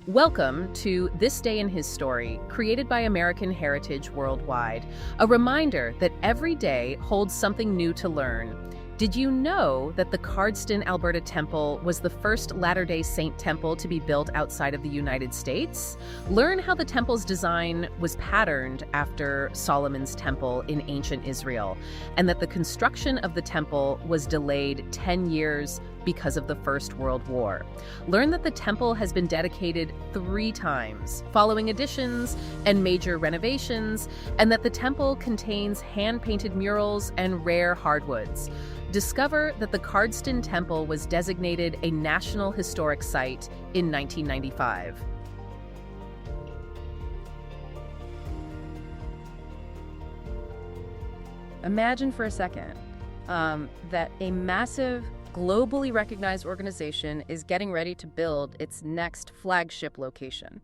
Welcome to This Day in His Story, created by American Heritage Worldwide, a reminder that every day holds something new to learn. Did you know that the Cardston, Alberta temple was the first Latter-day Saint temple to be built outside of the United States? Learn how the temple's design was patterned after Solomon's temple in ancient Israel, and that the construction of the temple was delayed 10 years because of the First World War. Learn that the temple has been dedicated 3 times, following additions and major renovations, and that the temple contains hand-painted murals and rare hardwoods. Discover that the Cardston Temple was designated a National Historic Site in 1995. Imagine for a second that a massive, globally recognized organization is getting ready to build its next flagship location.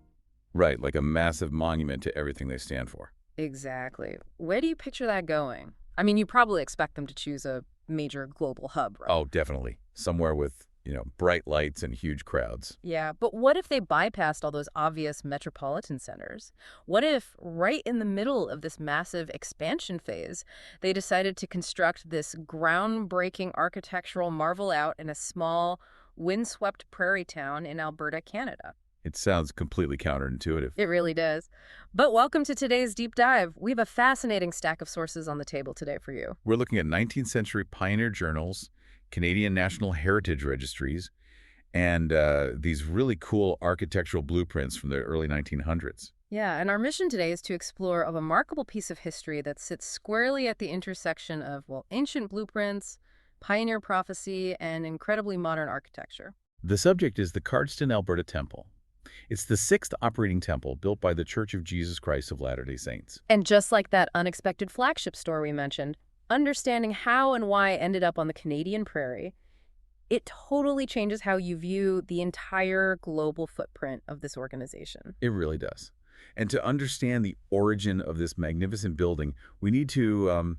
Right, like a massive monument to everything they stand for. Exactly. Where do you picture that going? I mean, you probably expect them to choose a major global hub, right? Oh, definitely. Somewhere with, bright lights and huge crowds. Yeah, but what if they bypassed all those obvious metropolitan centers? What if, right in the middle of this massive expansion phase, they decided to construct this groundbreaking architectural marvel out in a small, windswept prairie town in Alberta, Canada? It sounds completely counterintuitive. It really does. But welcome to today's deep dive. We have a fascinating stack of sources on the table today for you. We're looking at 19th century pioneer journals, Canadian National Heritage Registries, and these really cool architectural blueprints from the early 1900s. Yeah, and our mission today is to explore a remarkable piece of history that sits squarely at the intersection of, ancient blueprints, pioneer prophecy, and incredibly modern architecture. The subject is the Cardston, Alberta Temple. It's the 6th operating temple built by the Church of Jesus Christ of Latter-day Saints. And just like that unexpected flagship store we mentioned, understanding how and why it ended up on the Canadian prairie, it totally changes how you view the entire global footprint of this organization. It really does. And to understand the origin of this magnificent building, we need to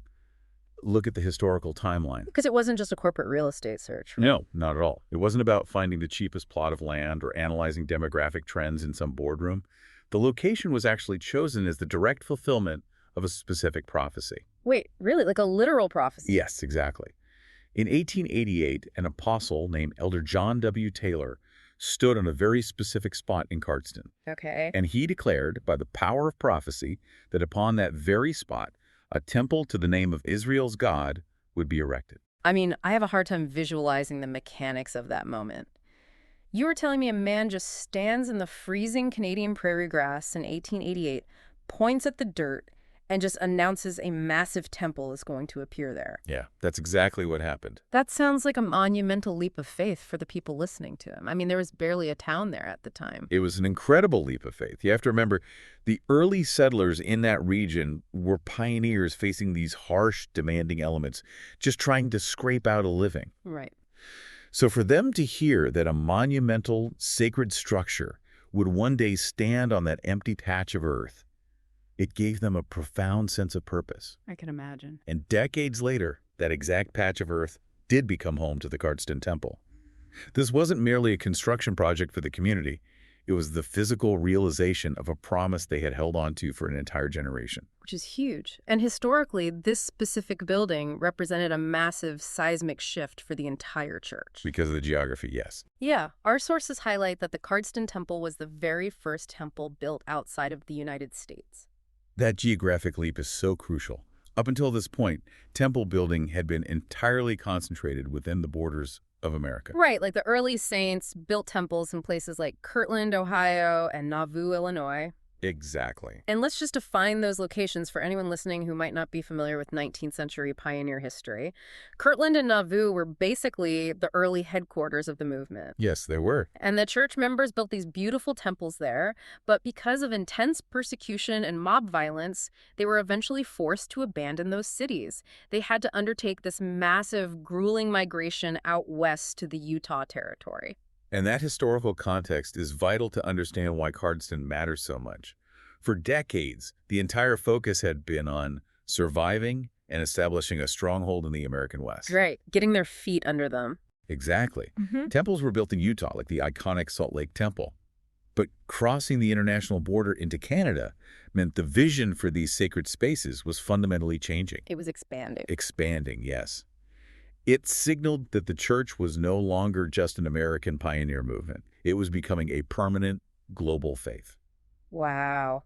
look at the historical timeline. Because it wasn't just a corporate real estate search, right? No, not at all. It wasn't about finding the cheapest plot of land or analyzing demographic trends in some boardroom. The location was actually chosen as the direct fulfillment of a specific prophecy. Wait, really? Like a literal prophecy? Yes, exactly. In 1888, an apostle named Elder John W. Taylor stood on a very specific spot in Cardston. Okay. And he declared, by the power of prophecy, that upon that very spot, a temple to the name of Israel's God would be erected. I mean, I have a hard time visualizing the mechanics of that moment. You were telling me a man just stands in the freezing Canadian prairie grass in 1888, points at the dirt, and just announces a massive temple is going to appear there. Yeah, that's exactly what happened. That sounds like a monumental leap of faith for the people listening to him. I mean, there was barely a town there at the time. It was an incredible leap of faith. You have to remember, the early settlers in that region were pioneers facing these harsh, demanding elements, just trying to scrape out a living. Right. So for them to hear that a monumental, sacred structure would one day stand on that empty patch of earth, it gave them a profound sense of purpose. I can imagine. And decades later, that exact patch of earth did become home to the Cardston Temple. This wasn't merely a construction project for the community. It was the physical realization of a promise they had held on to for an entire generation. Which is huge. And historically, this specific building represented a massive seismic shift for the entire church. Because of the geography, yes. Yeah, our sources highlight that the Cardston Temple was the very first temple built outside of the United States. That geographic leap is so crucial. Up until this point, temple building had been entirely concentrated within the borders of America. Right, like the early saints built temples in places like Kirtland, Ohio, and Nauvoo, Illinois. Exactly. And let's just define those locations for anyone listening who might not be familiar with 19th century pioneer history. Kirtland and Nauvoo were basically the early headquarters of the movement. Yes, they were. And the church members built these beautiful temples there, but because of intense persecution and mob violence, they were eventually forced to abandon those cities. They had to undertake this massive, grueling migration out west to the Utah Territory. And that historical context is vital to understand why Cardston matters so much. For decades, the entire focus had been on surviving and establishing a stronghold in the American West. Right, getting their feet under them. Exactly. Temples were built in Utah, like the iconic Salt Lake Temple. But crossing the international border into Canada meant the vision for these sacred spaces was fundamentally changing. It was expanding. Expanding, yes. It signaled that the church was no longer just an American pioneer movement. It was becoming a permanent global faith. Wow.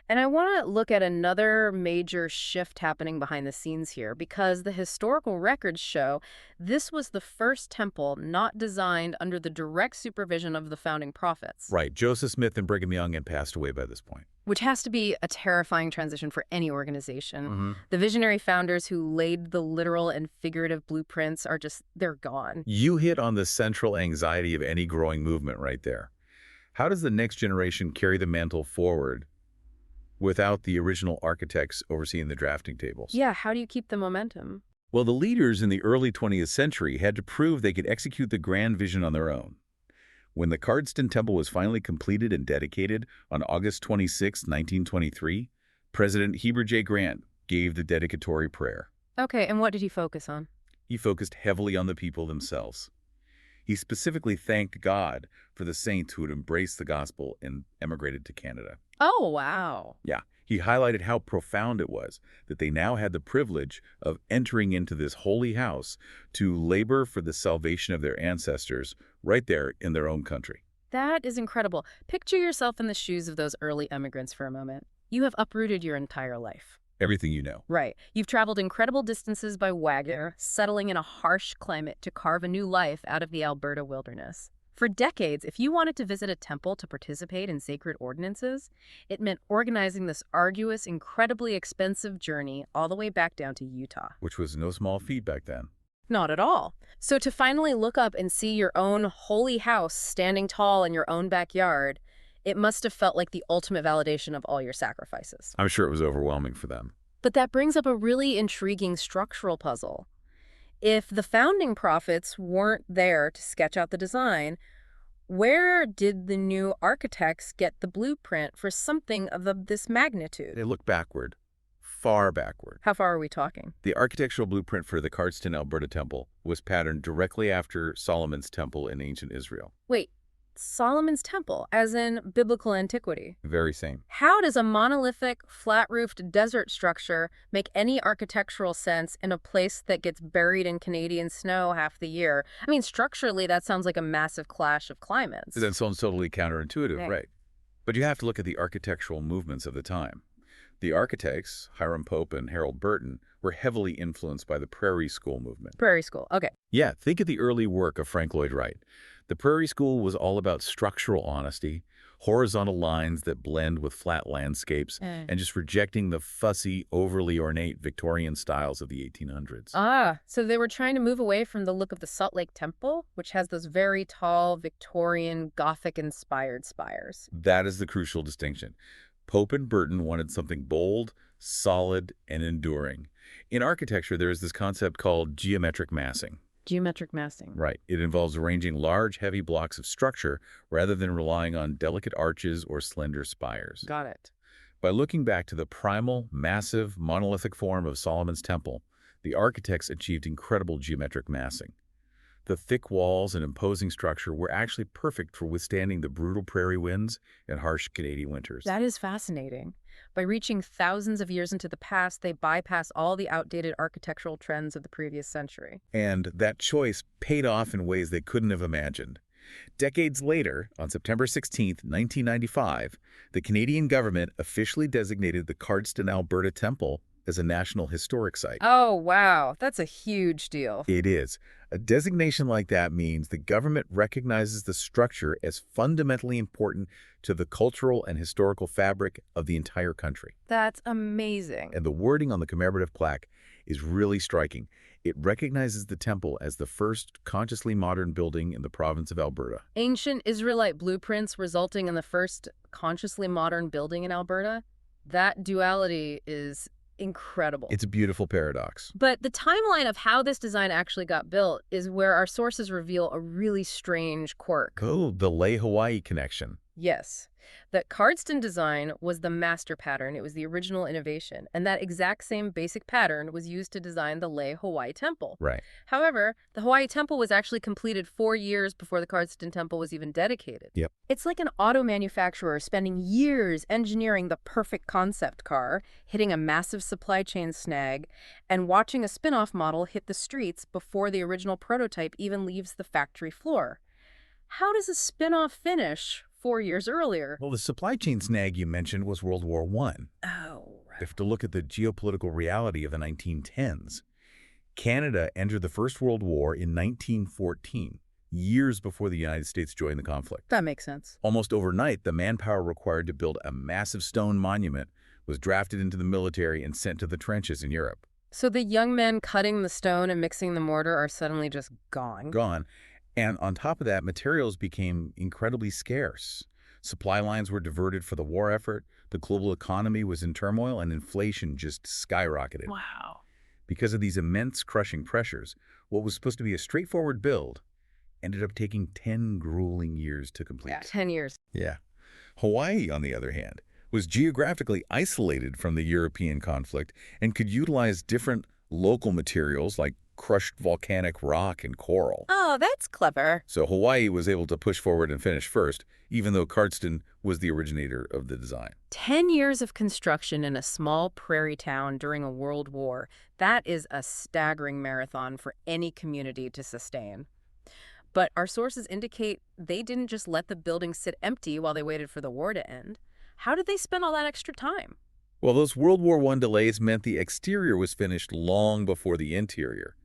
And I want to look at another major shift happening behind the scenes here because the historical records show this was the first temple not designed under the direct supervision of the founding prophets. Right. Joseph Smith and Brigham Young had passed away by this point. Which has to be a terrifying transition for any organization. Mm-hmm. The visionary founders who laid the literal and figurative blueprints they're gone. You hit on the central anxiety of any growing movement right there. How does the next generation carry the mantle forward without the original architects overseeing the drafting tables? Yeah, how do you keep the momentum? Well, the leaders in the early 20th century had to prove they could execute the grand vision on their own. When the Cardston Temple was finally completed and dedicated on August 26, 1923, President Heber J. Grant gave the dedicatory prayer. Okay, and what did he focus on? He focused heavily on the people themselves. He specifically thanked God for the saints who had embraced the gospel and emigrated to Canada. Oh, wow. Yeah, he highlighted how profound it was that they now had the privilege of entering into this holy house to labor for the salvation of their ancestors right there in their own country. That is incredible. Picture yourself in the shoes of those early immigrants for a moment. You have uprooted your entire life. Everything you know. Right. You've traveled incredible distances by wagon, settling in a harsh climate to carve a new life out of the Alberta wilderness. For decades, if you wanted to visit a temple to participate in sacred ordinances, it meant organizing this arduous, incredibly expensive journey all the way back down to Utah. Which was no small feat back then. Not at all. So to finally look up and see your own holy house standing tall in your own backyard, it must have felt like the ultimate validation of all your sacrifices. I'm sure it was overwhelming for them. But that brings up a really intriguing structural puzzle. If the founding prophets weren't there to sketch out the design, where did the new architects get the blueprint for something of this magnitude? They look backward, far backward. How far are we talking? The architectural blueprint for the Cardston, Alberta temple was patterned directly after Solomon's temple in ancient Israel. Wait, Solomon's temple, as in biblical antiquity? Very same. How does a monolithic, flat-roofed desert structure make any architectural sense in a place that gets buried in Canadian snow half the year? I mean, structurally, that sounds like a massive clash of climates. That sounds totally counterintuitive, Right. But you have to look at the architectural movements of the time. The architects, Hiram Pope and Harold Burton, were heavily influenced by the Prairie School movement. Prairie School, okay. Yeah, think of the early work of Frank Lloyd Wright. The Prairie School was all about structural honesty, horizontal lines that blend with flat landscapes, and just rejecting the fussy, overly ornate Victorian styles of the 1800s. So they were trying to move away from the look of the Salt Lake Temple, which has those very tall, Victorian, Gothic-inspired spires. That is the crucial distinction. Pope and Burton wanted something bold, solid, and enduring. In architecture, there is this concept called geometric massing. Geometric massing. Right. It involves arranging large, heavy blocks of structure rather than relying on delicate arches or slender spires. Got it. By looking back to the primal, massive, monolithic form of Solomon's temple, the architects achieved incredible geometric massing. The thick walls and imposing structure were actually perfect for withstanding the brutal prairie winds and harsh Canadian winters. That is fascinating. By reaching thousands of years into the past, they bypass all the outdated architectural trends of the previous century. And that choice paid off in ways they couldn't have imagined. Decades later, on September 16, 1995, the Canadian government officially designated the Cardston, Alberta Temple as a National Historic Site. Oh, wow. That's a huge deal. It is. A designation like that means the government recognizes the structure as fundamentally important to the cultural and historical fabric of the entire country. That's amazing. And the wording on the commemorative plaque is really striking. It recognizes the temple as the first consciously modern building in the province of Alberta. Ancient Israelite blueprints resulting in the first consciously modern building in Alberta? That duality is incredible. It's a beautiful paradox. But the timeline of how this design actually got built is where our sources reveal a really strange quirk. Oh, the Leh Hawaii connection. Yes. The Cardston design was the master pattern. It was the original innovation. And that exact same basic pattern was used to design the Leh Hawaii Temple. Right. However, the Hawaii Temple was actually completed 4 years before the Cardston Temple was even dedicated. Yep. It's like an auto manufacturer spending years engineering the perfect concept car, hitting a massive supply chain snag, and watching a spin-off model hit the streets before the original prototype even leaves the factory floor. How does a spin-off finish 4 years earlier? Well, the supply chain snag you mentioned was World War I. Oh, We have to look at the geopolitical reality of the 1910s. Canada entered the First World War in 1914, years before the United States joined the conflict. that makes sense. Almost overnight, the manpower required to build a massive stone monument was drafted into the military and sent to the trenches in Europe. So the young men cutting the stone and mixing the mortar are suddenly just gone. Gone. And on top of that, materials became incredibly scarce. Supply lines were diverted for the war effort, the global economy was in turmoil, and inflation just skyrocketed. Wow. Because of these immense crushing pressures, what was supposed to be a straightforward build ended up taking 10 grueling years to complete. Yeah, 10 years. Yeah. Hawaii, on the other hand, was geographically isolated from the European conflict and could utilize different local materials like crushed volcanic rock and coral. Oh, that's clever. So Hawaii was able to push forward and finish first, even though Cardston was the originator of the design. 10 years of construction in a small prairie town during a world war. That is a staggering marathon for any community to sustain. But our sources indicate they didn't just let the building sit empty while they waited for the war to end. How did they spend all that extra time? Well, those World War I delays meant the exterior was finished long before the interior.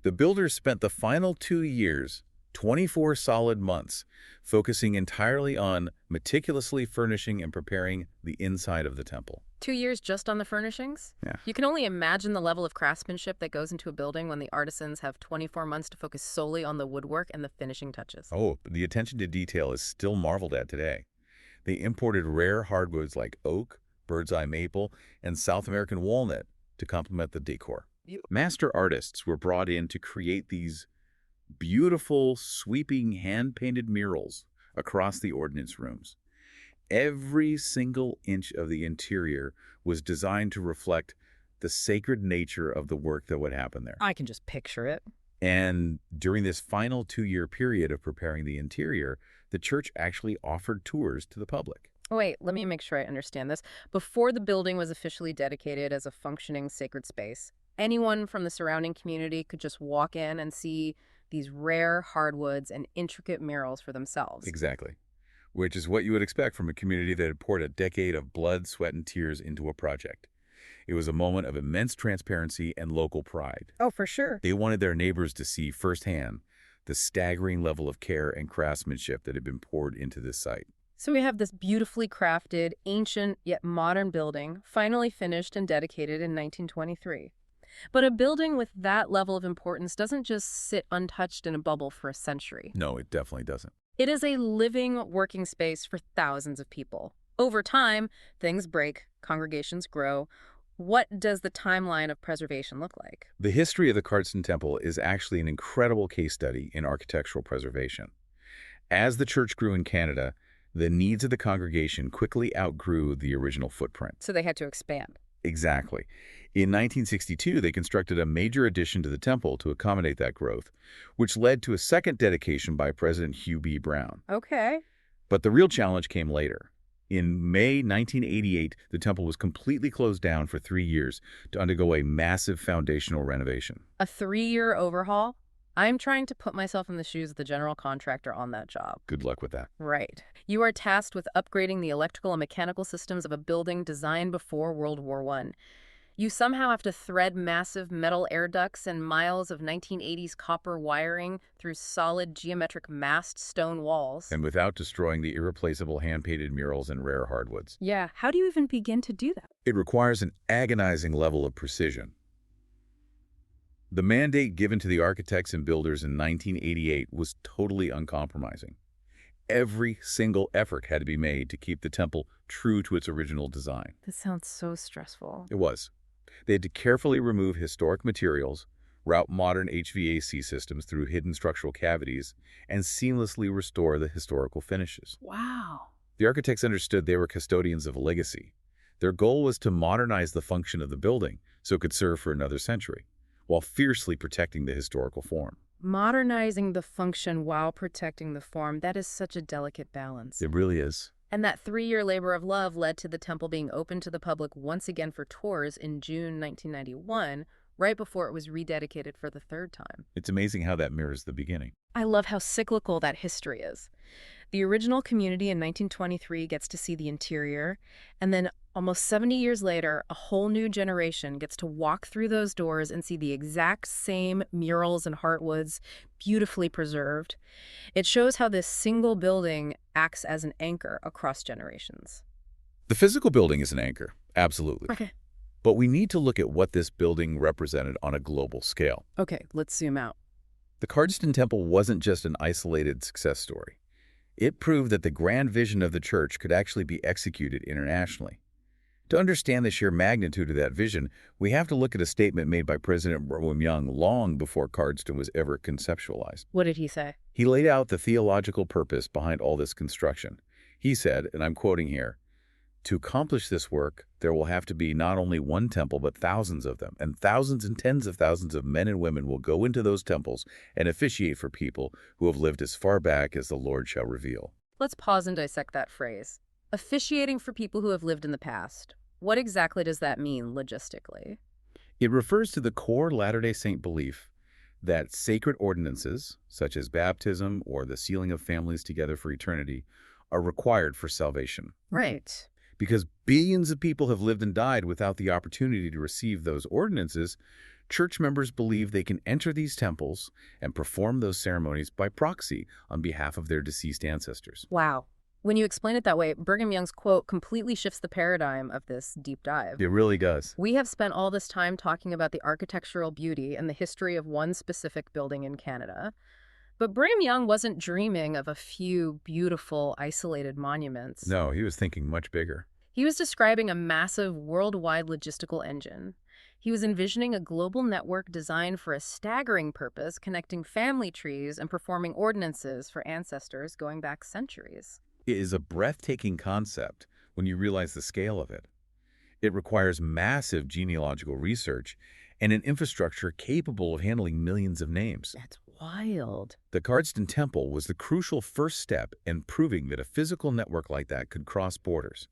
The builders spent the final 2 years, 24 solid months, focusing entirely on meticulously furnishing and preparing the inside of the temple. 2 years just on the furnishings? Yeah. You can only imagine the level of craftsmanship that goes into a building when the artisans have 24 months to focus solely on the woodwork and the finishing touches. Oh, the attention to detail is still marveled at today. They imported rare hardwoods like oak, bird's eye maple, and South American walnut to complement the decor. Master artists were brought in to create these beautiful, sweeping, hand-painted murals across the ordnance rooms. Every single inch of the interior was designed to reflect the sacred nature of the work that would happen there. I can just picture it. And during this final 2-year period of preparing the interior, the church actually offered tours to the public. Wait, let me make sure I understand this. Before the building was officially dedicated as a functioning sacred space, anyone from the surrounding community could just walk in and see these rare hardwoods and intricate murals for themselves. Exactly. Which is what you would expect from a community that had poured a decade of blood, sweat, and tears into a project. It was a moment of immense transparency and local pride. Oh, for sure. They wanted their neighbors to see firsthand the staggering level of care and craftsmanship that had been poured into this site. So we have this beautifully crafted, ancient yet modern building, finally finished and dedicated in 1923. But a building with that level of importance doesn't just sit untouched in a bubble for a century. No, it definitely doesn't. It is a living, working space for thousands of people. Over time, things break, congregations grow. What does the timeline of preservation look like? The history of the Cardston Temple is actually an incredible case study in architectural preservation. As the church grew in Canada, the needs of the congregation quickly outgrew the original footprint. So they had to expand. Exactly. In 1962, they constructed a major addition to the temple to accommodate that growth, which led to a second dedication by President Hugh B. Brown. Okay. But the real challenge came later. In May 1988, the temple was completely closed down for 3 years to undergo a massive foundational renovation. A 3-year overhaul? I'm trying to put myself in the shoes of the general contractor on that job. Good luck with that. Right. You are tasked with upgrading the electrical and mechanical systems of a building designed before World War I. You somehow have to thread massive metal air ducts and miles of 1980s copper wiring through solid geometric massed stone walls. And without destroying the irreplaceable hand-painted murals and rare hardwoods. Yeah, how do you even begin to do that? It requires an agonizing level of precision. The mandate given to the architects and builders in 1988 was totally uncompromising. Every single effort had to be made to keep the temple true to its original design. This sounds so stressful. It was. They had to carefully remove historic materials, route modern HVAC systems through hidden structural cavities, and seamlessly restore the historical finishes. Wow. The architects understood they were custodians of a legacy. Their goal was to modernize the function of the building so it could serve for another century, while fiercely protecting the historical form. Modernizing the function while protecting the form, that is such a delicate balance. It really is. And that 3-year labor of love led to the temple being open to the public once again for tours in June 1991, right before it was rededicated for the third time. It's amazing how that mirrors the beginning. I love how cyclical that history is. The original community in 1923 gets to see the interior, and then almost 70 years later, a whole new generation gets to walk through those doors and see the exact same murals and heartwoods, beautifully preserved. It shows how this single building acts as an anchor across generations. The physical building is an anchor, absolutely. Okay. But we need to look at what this building represented on a global scale. Okay, let's zoom out. The Cardston Temple wasn't just an isolated success story. It proved that the grand vision of the church could actually be executed internationally. To understand the sheer magnitude of that vision, we have to look at a statement made by President Brigham Young long before Cardston was ever conceptualized. What did he say? He laid out the theological purpose behind all this construction. He said, and I'm quoting here, "To accomplish this work, there will have to be not only one temple, but thousands of them, and thousands and tens of thousands of men and women will go into those temples and officiate for people who have lived as far back as the Lord shall reveal." Let's pause and dissect that phrase. Officiating for people who have lived in the past. What exactly does that mean logistically? It refers to the core Latter-day Saint belief that sacred ordinances, such as baptism or the sealing of families together for eternity, are required for salvation. Right. Because billions of people have lived and died without the opportunity to receive those ordinances, church members believe they can enter these temples and perform those ceremonies by proxy on behalf of their deceased ancestors. Wow. When you explain it that way, Brigham Young's quote completely shifts the paradigm of this deep dive. It really does. We have spent all this time talking about the architectural beauty and the history of one specific building in Canada. But Brigham Young wasn't dreaming of a few beautiful, isolated monuments. No, he was thinking much bigger. He was describing a massive, worldwide logistical engine. He was envisioning a global network designed for a staggering purpose, connecting family trees and performing ordinances for ancestors going back centuries. It is a breathtaking concept when you realize the scale of it. It requires massive genealogical research and an infrastructure capable of handling millions of names. That's wild. The Cardston Temple was the crucial first step in proving that a physical network like that could cross borders.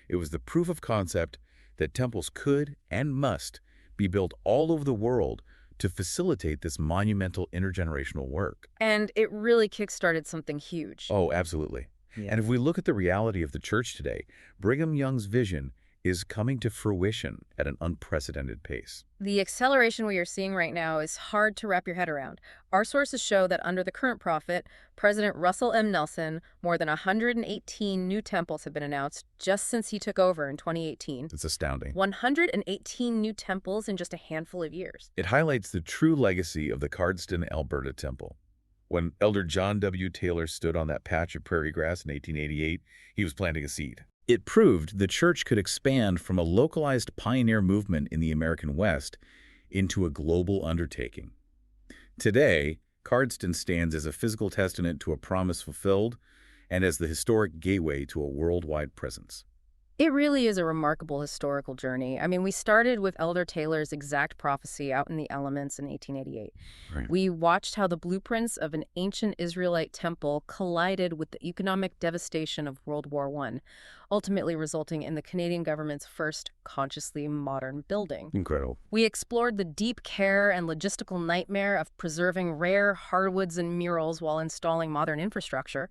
It was the proof of concept that temples could and must be built all over the world to facilitate this monumental intergenerational work. And it really kickstarted something huge. Oh, absolutely. Yeah. And if we look at the reality of the church today, Brigham Young's vision is coming to fruition at an unprecedented pace. The acceleration we are seeing right now is hard to wrap your head around. Our sources show that under the current prophet, President Russell M. Nelson, more than 118 new temples have been announced just since he took over in 2018. It's astounding. 118 new temples in just a handful of years. It highlights the true legacy of the Cardston, Alberta Temple. When Elder John W. Taylor stood on that patch of prairie grass in 1888, he was planting a seed. It proved the church could expand from a localized pioneer movement in the American West into a global undertaking. Today, Cardston stands as a physical testament to a promise fulfilled and as the historic gateway to a worldwide presence. It really is a remarkable historical journey. I mean, we started with Elder Taylor's exact prophecy out in the elements in 1888. Right. We watched how the blueprints of an ancient Israelite temple collided with the economic devastation of World War I, ultimately resulting in the Canadian government's first consciously modern building. Incredible. We explored the deep care and logistical nightmare of preserving rare hardwoods and murals while installing modern infrastructure.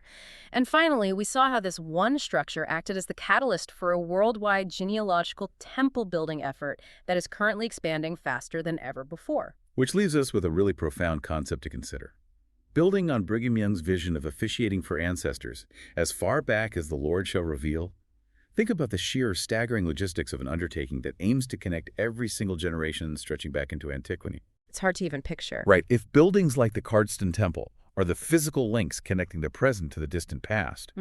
And finally, we saw how this one structure acted as the catalyst for a worldwide genealogical temple building effort that is currently expanding faster than ever before. Which leaves us with a really profound concept to consider. Building on Brigham Young's vision of officiating for ancestors as far back as the Lord shall reveal, think about the sheer staggering logistics of an undertaking that aims to connect every single generation stretching back into antiquity. It's hard to even picture. Right. If buildings like the Cardston Temple are the physical links connecting the present to the distant past,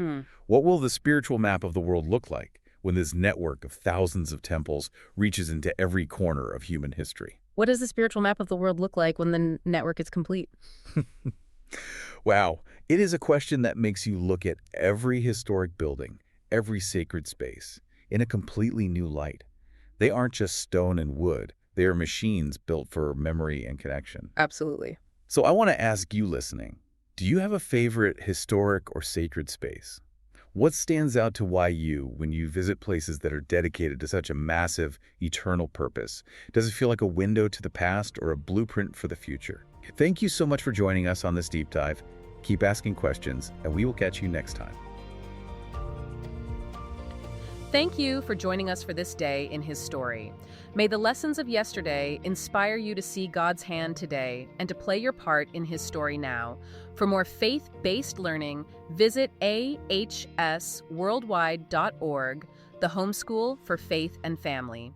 what will the spiritual map of the world look like when this network of thousands of temples reaches into every corner of human history? What does the spiritual map of the world look like when the network is complete? Wow. It is a question that makes you look at every historic building every sacred space in a completely new light. They aren't just stone and wood. They are machines built for memory and connection. Absolutely. So I want to ask you listening, do you have a favorite historic or sacred space? What stands out to why you when you visit places that are dedicated to such a massive, eternal purpose? Does it feel like a window to the past or a blueprint for the future? Thank you so much for joining us on this deep dive. Keep asking questions, and we will catch you next time. Thank you for joining us for this day in His story. May the lessons of yesterday inspire you to see God's hand today and to play your part in His story now. For more faith-based learning, visit ahsworldwide.org, the homeschool for faith and family.